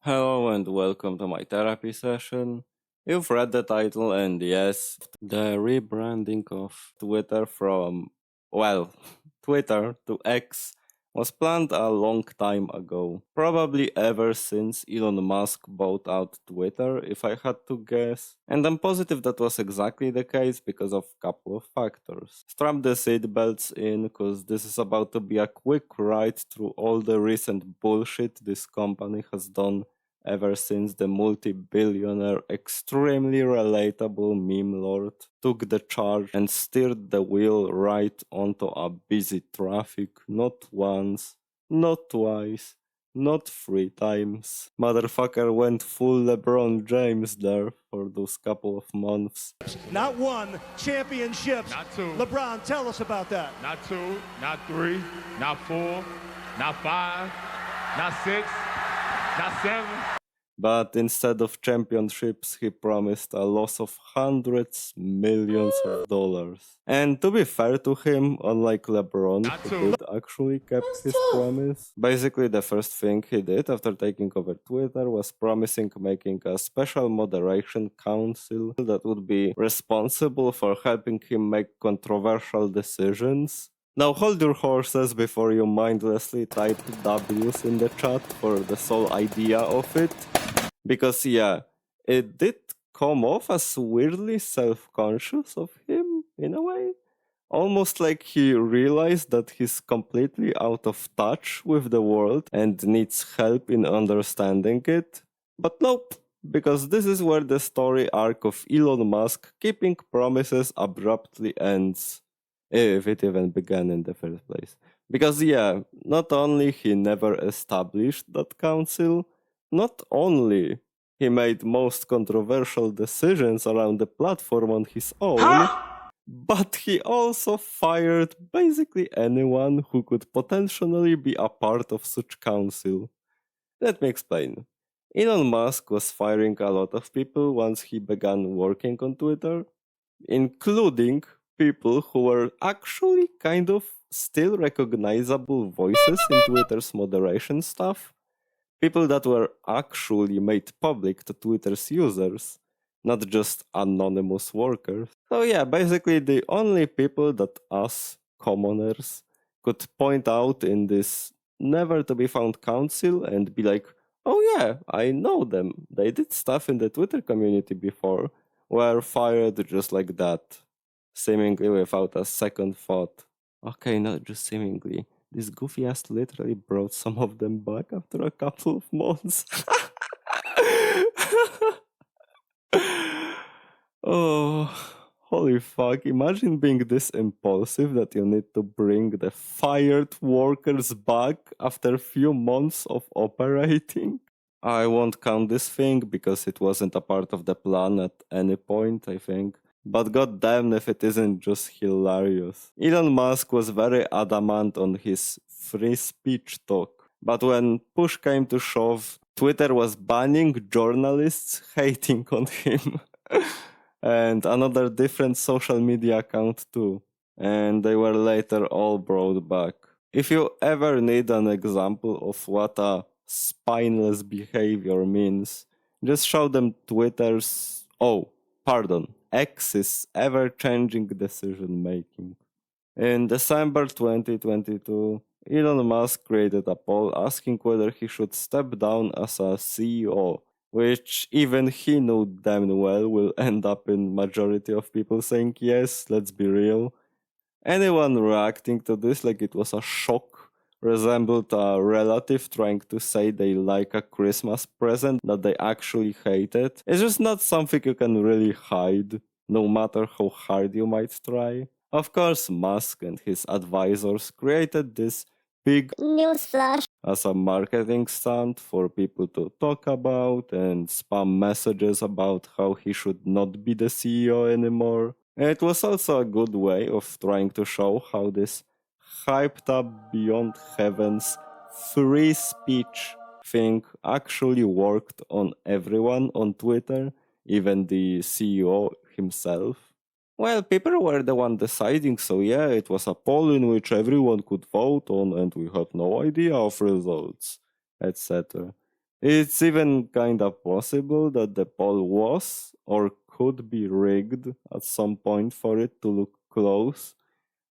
Hello and welcome to my therapy session. You've read the title, and yes, the rebranding of Twitter from, well, Twitter to X was planned a long time ago. Probably ever since Elon Musk bought out Twitter, if I had to guess. And I'm positive that was exactly the case because of a couple of factors. Strap the seatbelts in, because this is about to be a quick ride through all the recent bullshit this company has done ever since the multi-billionaire, extremely relatable meme lord took the charge and steered the wheel right onto a busy traffic not once, not twice, not three times. Motherfucker went full LeBron James there for those couple of months. Not one, championships. Not two. LeBron, tell us about that. Not two, not three, not four, not five, not six, not seven. But instead of championships, he promised a loss of hundreds millions of dollars. And to be fair to him, unlike LeBron, who did actually kept his promise, basically the first thing he did after taking over Twitter was promising making a special moderation council that would be responsible for helping him make controversial decisions. Now hold your horses before you mindlessly type W's in the chat for the sole idea of it. Because yeah, it did come off as weirdly self-conscious of him, in a way. Almost like he realized that he's completely out of touch with the world and needs help in understanding it. But nope, because this is where the story arc of Elon Musk keeping promises abruptly ends. If it even began in the first place. Because yeah, not only he never established that council, not only he made most controversial decisions around the platform on his own, but he also fired basically anyone who could potentially be a part of such council. Let me explain. Elon Musk was firing a lot of people once he began working on Twitter, including people who were actually kind of still recognizable voices in Twitter's moderation stuff. People that were actually made public to Twitter's users, not just anonymous workers. So yeah, basically the only people that us, commoners, could point out in this never to be found council and be like, oh yeah, I know them, they did stuff in the Twitter community before, were fired just like that, seemingly without a second thought. Okay, not just seemingly. This goofy ass literally brought some of them back after a couple of months. Oh, holy fuck. Imagine being this impulsive that you need to bring the fired workers back after a few months of operating. I won't count this thing because it wasn't a part of the plan at any point, I think. But goddamn if it isn't just hilarious. Elon Musk was very adamant on his free speech talk. But when push came to shove, Twitter was banning journalists hating on him. And another different social media account too. And they were later all brought back. If you ever need an example of what a spineless behavior means, just show them Twitter's... X's ever-changing decision-making. In December 2022, Elon Musk created a poll asking whether he should step down as a CEO, which even he knew damn well will end up in majority of people saying yes, let's be real. Anyone reacting to this like it was a shock resembled a relative trying to say they like a Christmas present that they actually hated. It's just not something you can really hide, no matter how hard you might try. Of course, Musk and his advisors created this big newsflash as a marketing stunt for people to talk about and spam messages about how he should not be the CEO anymore. It was also a good way of trying to show how this hyped up beyond heavens free speech thing actually worked on everyone on Twitter, even the CEO himself. Well, people were the one deciding, so yeah, it was a poll in which everyone could vote on and we had no idea of results, etc. It's even kinda possible that the poll was or could be rigged at some point for it to look close,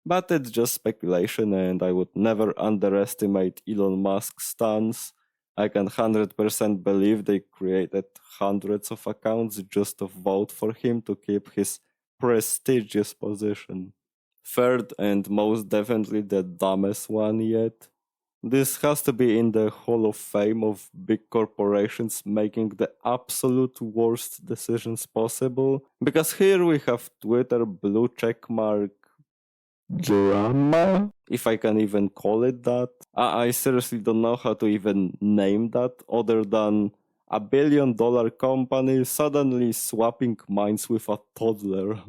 but it's just speculation and I would never underestimate Elon Musk's stance. I can 100% believe they created hundreds of accounts just to vote for him to keep his prestigious position. Third, and most definitely the dumbest one yet, this has to be in the Hall of Fame of big corporations making the absolute worst decisions possible. Because here we have Twitter blue checkmark drama, if I can even call it that. I seriously don't know how to even name that other than $1 billion company suddenly swapping minds with a toddler.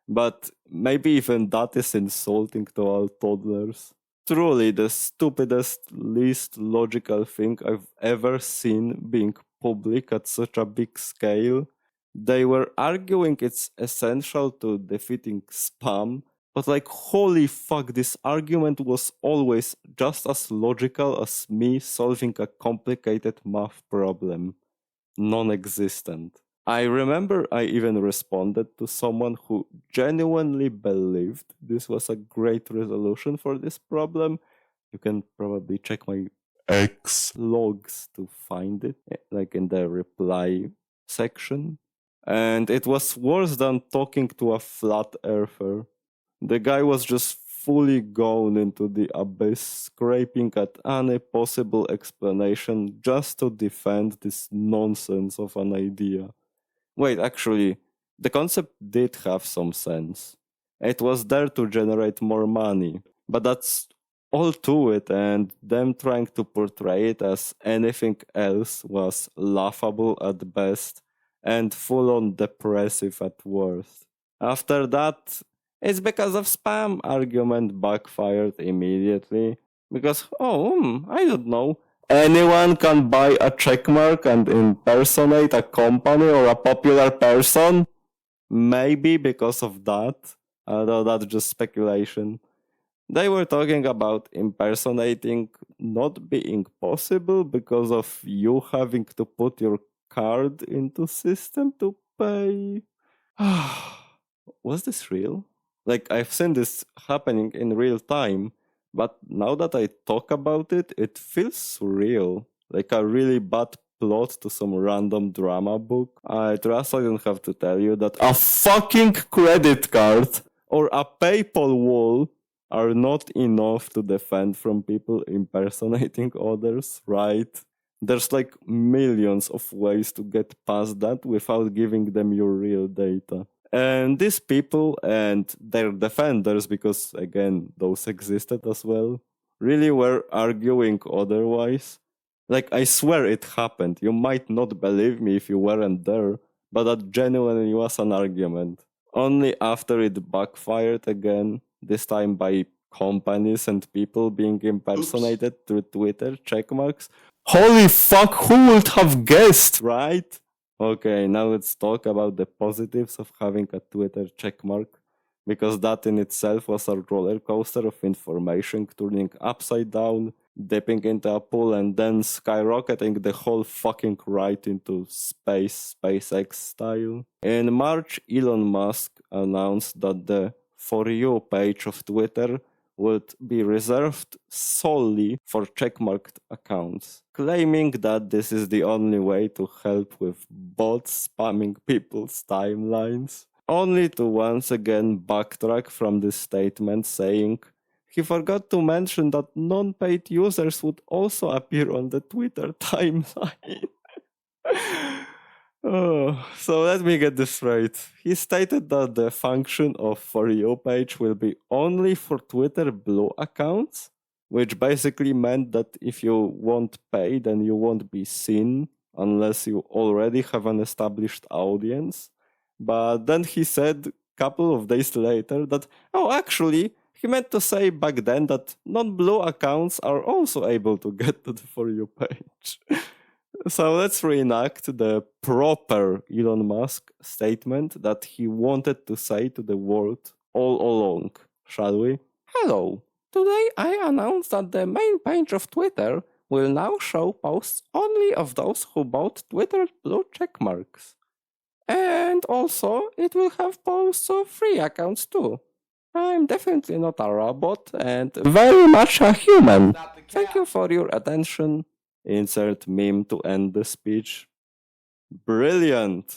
But maybe even that is insulting to all toddlers. Truly the stupidest, least logical thing I've ever seen being public at such a big scale. They were arguing it's essential to defeating spam, but like holy fuck, this argument was always just as logical as me solving a complicated math problem. Non-existent. I remember I even responded to someone who genuinely believed this was a great resolution for this problem. You can probably check my X logs to find it, like in the reply section. And it was worse than talking to a flat earther. The guy was just fully gone into the abyss, scraping at any possible explanation just to defend this nonsense of an idea. Wait, actually, the concept did have some sense. It was there to generate more money, but that's all to it, and them trying to portray it as anything else was laughable at best and full-on depressive at worst. After that, it's because of spam argument backfired immediately. Because, I don't know, anyone can buy a checkmark and impersonate a company or a popular person? Maybe because of that, although that's just speculation. They were talking about impersonating not being possible because of you having to put your card into system to pay. Was this real? Like, I've seen this happening in real time, but now that I talk about it, it feels surreal. Like a really bad plot to some random drama book. I trust I don't have to tell you that a fucking credit card or a PayPal wall are not enough to defend from people impersonating others, right? There's like millions of ways to get past that without giving them your real data. And these people and their defenders, because again, those existed as well, really were arguing otherwise. Like, I swear it happened. You might not believe me if you weren't there, but that genuinely was an argument. Only after it backfired again, this time by companies and people being impersonated through Twitter checkmarks. Holy fuck, who would have guessed, right? Okay, now let's talk about the positives of having a Twitter checkmark, because that in itself was a roller coaster of information turning upside down, dipping into a pool, and then skyrocketing the whole fucking ride into space, SpaceX style. In March, Elon Musk announced that the For You page of Twitter would be reserved solely for checkmarked accounts, claiming that this is the only way to help with bots spamming people's timelines, only to once again backtrack from this statement saying he forgot to mention that non-paid users would also appear on the Twitter timeline. So let me get this straight. He stated that the function of For You page will be only for Twitter Blue accounts, which basically meant that if you won't pay, then you won't be seen unless you already have an established audience. But then he said a couple of days later that, actually, he meant to say back then that non-blue accounts are also able to get to the For You page. So let's reenact the proper Elon Musk statement that he wanted to say to the world all along, shall we? Hello. Today I announced that the main page of Twitter will now show posts only of those who bought Twitter blue checkmarks. And also, it will have posts of free accounts too. I'm definitely not a robot and very much a human. Thank you for your attention. Insert meme to end the speech. Brilliant!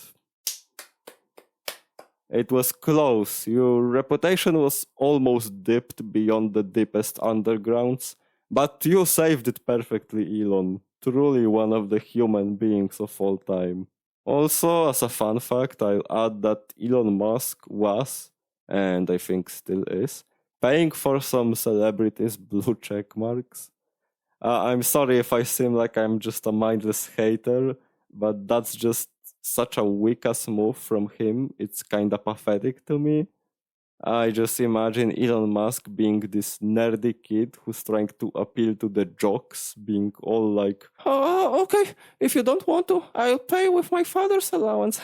It was close. Your reputation was almost dipped beyond the deepest undergrounds, but you saved it perfectly, Elon. Truly one of the human beings of all time. Also, as a fun fact, I'll add that Elon Musk was, and I think still is, paying for some celebrities' blue check marks. I'm sorry if I seem like I'm just a mindless hater, but that's just such a weak-ass move from him. It's kinda pathetic to me. I just imagine Elon Musk being this nerdy kid who's trying to appeal to the jocks, being all like, "Oh, okay, if you don't want to, I'll pay with my father's allowance.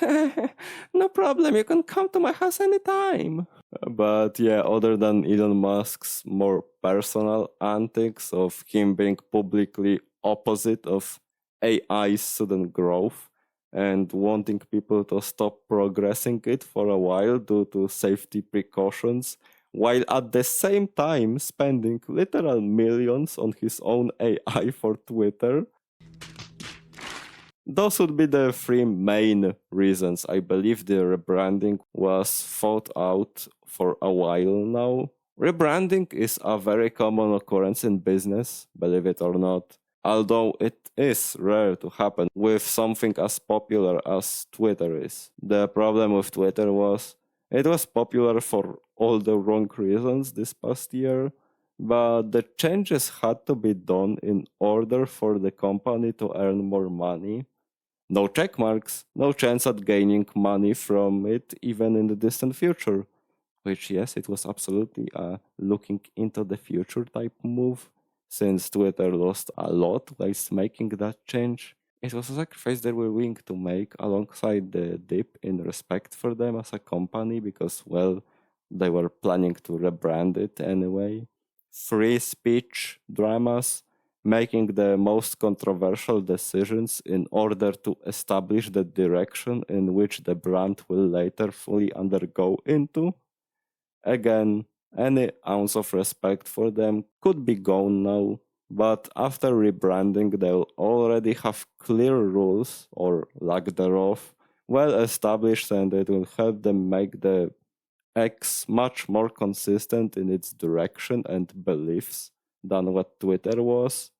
No problem, you can come to my house anytime." But yeah, other than Elon Musk's more personal antics of him being publicly opposite of AI's sudden growth, and wanting people to stop progressing it for a while due to safety precautions, while at the same time spending literal millions on his own AI for Twitter. Those would be the three main reasons I believe the rebranding was thought out for a while now. Rebranding is a very common occurrence in business, believe it or not. Although it is rare to happen with something as popular as Twitter is. The problem with Twitter was it was popular for all the wrong reasons this past year, but the changes had to be done in order for the company to earn more money. No checkmarks, no chance at gaining money from it even in the distant future. Which, yes, it was absolutely a looking into the future type move. Since Twitter lost a lot whilst making that change, it was a sacrifice they were willing to make alongside the dip in respect for them as a company because, well, they were planning to rebrand it anyway. Free speech dramas, making the most controversial decisions in order to establish the direction in which the brand will later fully undergo into. Again, any ounce of respect for them could be gone now, but after rebranding, they'll already have clear rules, or lack thereof, well established, and it will help them make the X much more consistent in its direction and beliefs than what Twitter was.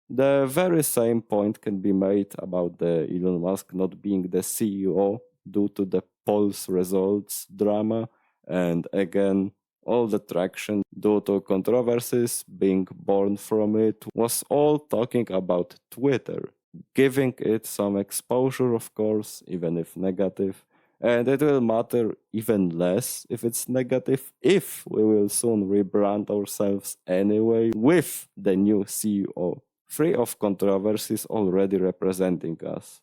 The very same point can be made about the Elon Musk not being the CEO due to the polls results drama, and again, all the traction due to controversies being born from it was all talking about Twitter, giving it some exposure, of course, even if negative, and it will matter even less if it's negative if we will soon rebrand ourselves anyway with the new CEO, free of controversies already representing us.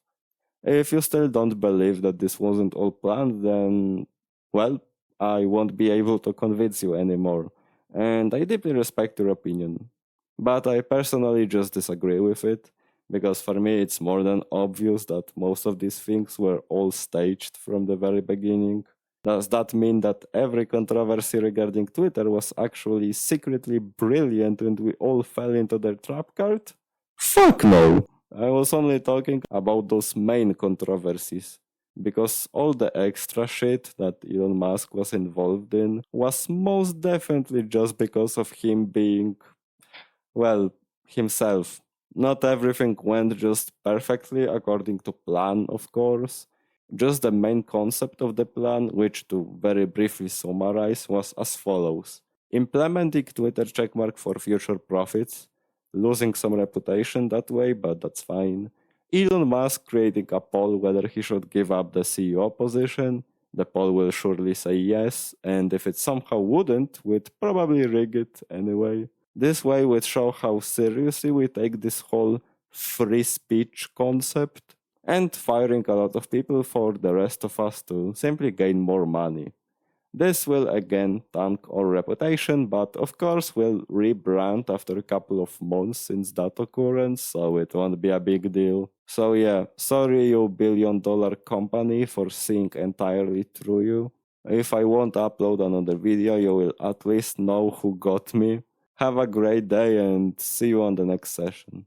If you still don't believe that this wasn't all planned, then, well, I won't be able to convince you anymore, and I deeply respect your opinion. But I personally just disagree with it, because for me it's more than obvious that most of these things were all staged from the very beginning. Does that mean that every controversy regarding Twitter was actually secretly brilliant and we all fell into their trap card? Fuck no! I was only talking about those main controversies, because all the extra shit that Elon Musk was involved in was most definitely just because of him being, well, himself. Not everything went just perfectly according to plan, of course. Just the main concept of the plan, which to very briefly summarize, was as follows. Implementing Twitter checkmark for future profits, losing some reputation that way, but that's fine. Elon Musk creating a poll whether he should give up the CEO position. The poll will surely say yes, and if it somehow wouldn't, we'd probably rig it anyway. This way would show how seriously we take this whole free speech concept, and firing a lot of people for the rest of us to simply gain more money. This will again tank our reputation, but of course we'll rebrand after a couple of months since that occurrence, so it won't be a big deal. So yeah, sorry you billion-dollar company for seeing entirely through you. If I won't upload another video, you will at least know who got me. Have a great day and see you on the next session.